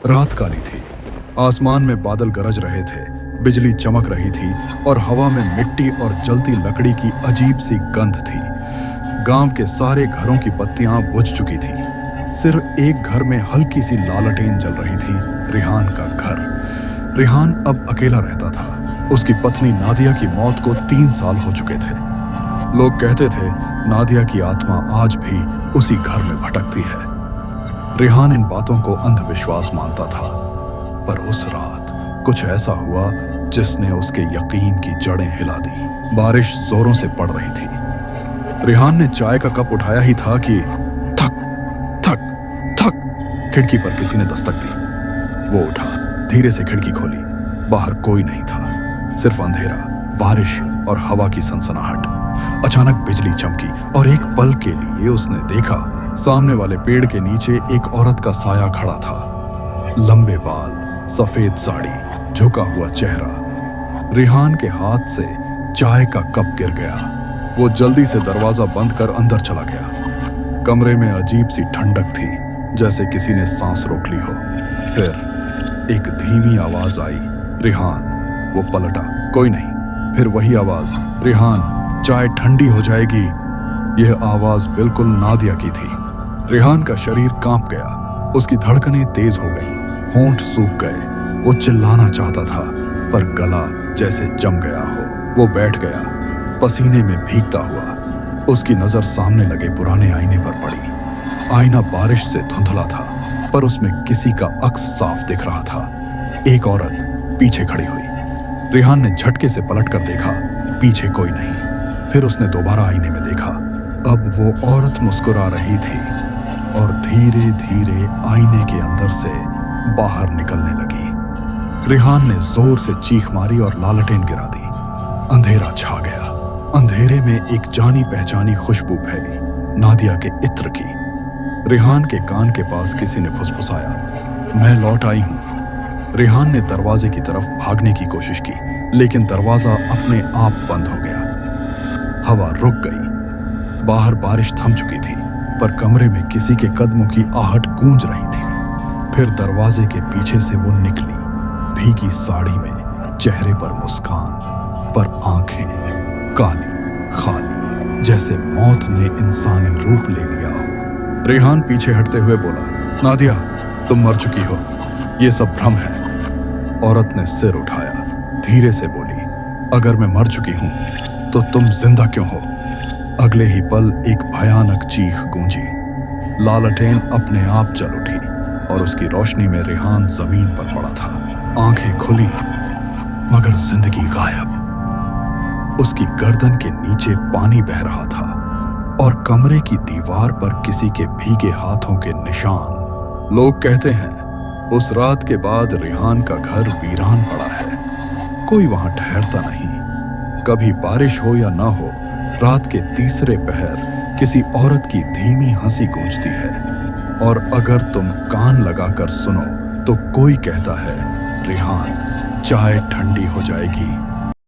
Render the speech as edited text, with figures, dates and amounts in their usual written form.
रात काली थी। आसमान में बादल गरज रहे थे, बिजली चमक रही थी और हवा में मिट्टी और जलती लकड़ी की अजीब सी गंध थी। गांव के सारे घरों की बत्तियां बुझ चुकी थी। सिर्फ एक घर में हल्की सी लालटेन जल रही थी, रिहान का घर। रिहान अब अकेला रहता था। उसकी पत्नी नादिया की मौत को 3 साल हो चुके थे। लोग कहते थे नादिया की आत्मा आज भी उसी घर में भटकती है। रिहान इन बातों को अंधविश्वास मानता था, पर उस रात कुछ ऐसा हुआ जिसने उसके यकीन की जड़ें हिला दी। बारिश जोरों से पड़ रही थी। रिहान ने चाय का कप उठाया ही था कि थक थक थक खिड़की पर किसी ने दस्तक दी। वो उठा, धीरे से खिड़की खोली। बाहर कोई नहीं था, सिर्फ अंधेरा, बारिश और हवा की सनसनाहट। अचानक बिजली चमकी और एक पल के लिए उसने देखा सामने वाले पेड़ के नीचे एक औरत का साया खड़ा था। लंबे बाल, सफेद साड़ी, झुका हुआ चेहरा। रिहान के हाथ से चाय का कप गिर गया। वो जल्दी से दरवाजा बंद कर अंदर चला गया। कमरे में अजीब सी ठंडक थी, जैसे किसी ने सांस रोक ली हो। फिर एक धीमी आवाज आई, रिहान। वो पलटा, कोई नहीं। फिर वही आवाज, रिहान, चाय ठंडी हो जाएगी। यह आवाज बिल्कुल नादिया की थी। रिहान का शरीर कांप गया, उसकी धड़कनें तेज हो गईं, होंठ सूख गए। वो चिल्लाना चाहता था, पर गला जैसे जम गया हो। वो बैठ गया, पसीने में भीगता हुआ। उसकी नजर सामने लगे पुराने आईने पर पड़ी। आईना बारिश से धुंधला था, पर उसमें किसी का अक्स साफ दिख रहा था। एक औरत पीछे खड़ी हुई। रिहान ने झटके से पलट कर देखा, पीछे कोई नहीं। फिर उसने दोबारा आईने में देखा। अब वो औरत मुस्कुरा रही थी और धीरे धीरे आईने के अंदर से बाहर निकलने लगी। रिहान ने जोर से चीख मारी और लालटेन गिरा दी। अंधेरा छा गया। अंधेरे में एक जानी पहचानी खुशबू फैली, नादिया के इत्र की। रिहान के कान के पास किसी ने फुसफुसाया, मैं लौट आई हूं। रिहान ने दरवाजे की तरफ भागने की कोशिश की, लेकिन दरवाजा अपने आप बंद हो गया। हवा रुक गई। बाहर बारिश थम चुकी थी, पर कमरे में किसी के कदमों की आहट गूंज रही थी। फिर दरवाजे के पीछे से वो निकली, भीगी साड़ी में, चेहरे पर मुस्कान, पर आंखें काली खाली, जैसे मौत ने इंसानी रूप ले लिया हो। रिहान पीछे हटते हुए बोला, नादिया, तुम मर चुकी हो, ये सब भ्रम है। औरत ने सिर उठाया, धीरे से बोली, अगर मैं मर चुकी हूं तो तुम जिंदा क्यों हो? अगले ही पल एक भयानक चीख गूंजी। लालटेन अपने आप जल उठी और उसकी रोशनी में रिहान जमीन पर पड़ा था। आंखें खुली, मगर जिंदगी गायब। उसकी गर्दन के नीचे पानी बह रहा था और कमरे की दीवार पर किसी के भीगे हाथों के निशान। लोग कहते हैं उस रात के बाद रिहान का घर वीरान पड़ा है। कोई वहां ठहरता नहीं। कभी बारिश हो या ना हो, रात के तीसरे पहर किसी औरत की धीमी हंसी गूंजती है, और अगर तुम कान लगाकर सुनो तो कोई कहता है, रिहान, चाय ठंडी हो जाएगी।